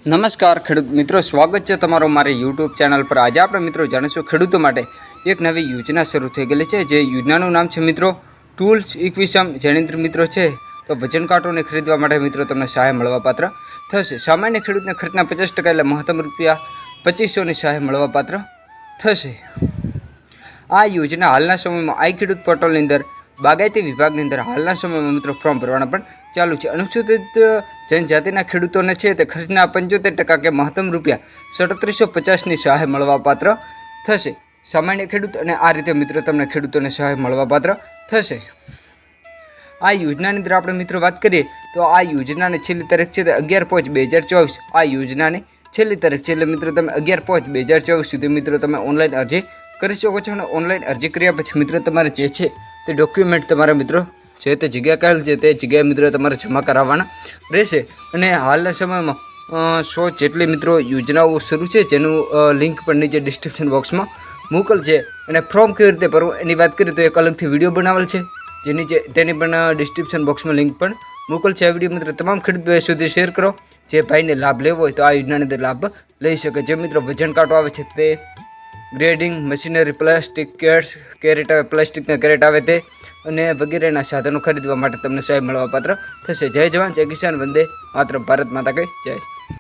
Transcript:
નમસ્કાર ખેડૂત મિત્રો, સ્વાગત છે તમારો મારી યુટ્યુબ ચેનલ પર। આજે આપણે મિત્રો જાણીશું ખેડૂતો માટે એક નવી યોજના શરૂ થઈ ગયેલી છે। જે યોજનાનું નામ છે મિત્રો ટૂલ્સ ઇક્વિસમ। જેની મિત્રો છે તો વજન કાંટોને ખરીદવા માટે મિત્રો તમને સહાય મળવાપાત્ર થશે। સામાન્ય ખેડૂતને ખર્ચના 50% એટલે મહત્તમ ₹2500ની સહાય મળવાપાત્ર થશે। આ યોજના હાલના સમયમાં આઈ ખેડૂત પોર્ટલની અંદર બાગાયતી વિભાગની અંદર હાલના સમયમાં મિત્રો ફોર્મ ભરવાના પણ ચાલુ છે। અનુસૂચિત જનજાતિના ખેડૂતોને છે તે ખર્ચના 75% કે મહત્તમ ₹3750ની સહાય મળવાપાત્ર થશે। સામાન્ય ખેડૂત અને આ રીતે મિત્રો તમને ખેડૂતોને સહાય મળવાપાત્ર થશે। આ યોજનાની અંદર આપણે મિત્રો વાત કરીએ તો આ યોજનાની છેલ્લી તારીખ છે તે 11/5/2024। આ યોજનાની છેલ્લી તારીખ છે એટલે મિત્રો તમે 11/5/2024 સુધી મિત્રો તમે ઓનલાઈન અરજી કરી શકો છો। અને ઓનલાઈન અરજી કર્યા પછી મિત્રો તમારે જે છે તે ડોક્યુમેન્ટ તમારા મિત્રો જે તે જગ્યા કહેલ છે તે જગ્યાએ મિત્રો તમારે જમા કરાવવાના રહેશે। અને હાલના સમયમાં 100 જેટલી મિત્રો યોજનાઓ શરૂ છે, જેનું લિંક પણ નીચે ડિસ્ક્રિપ્શન બોક્સમાં મોકલ છે। અને ફોર્મ કેવી રીતે ભરવું એની વાત કરીએ તો એક અલગથી વિડીયો બનાવેલ છે, જે નીચે તેની પણ ડિસ્ક્રિપ્શન બોક્સમાં લિંક પણ મોકલ છે। આ વિડીયો મિત્રો તમામ ખેડૂત ભાઈઓ સુધી શેર કરો, જે ભાઈને લાભ લેવો હોય તો આ યોજનાની અંદર લાભ લઈ શકે। જે મિત્રો વજન કાંટો આવે છે તે ગ્રેડિંગ મશીનરી, પ્લાસ્ટિક કેરેટ આવે, પ્લાસ્ટિકના કેરેટ આવે તે અને વગેરેના સાધનો ખરીદવા માટે તમને સહાય મળવાપાત્ર થશે। જય જવાન, જય કિસાન, વંદે માતરમ, ભારત માતા કી જય।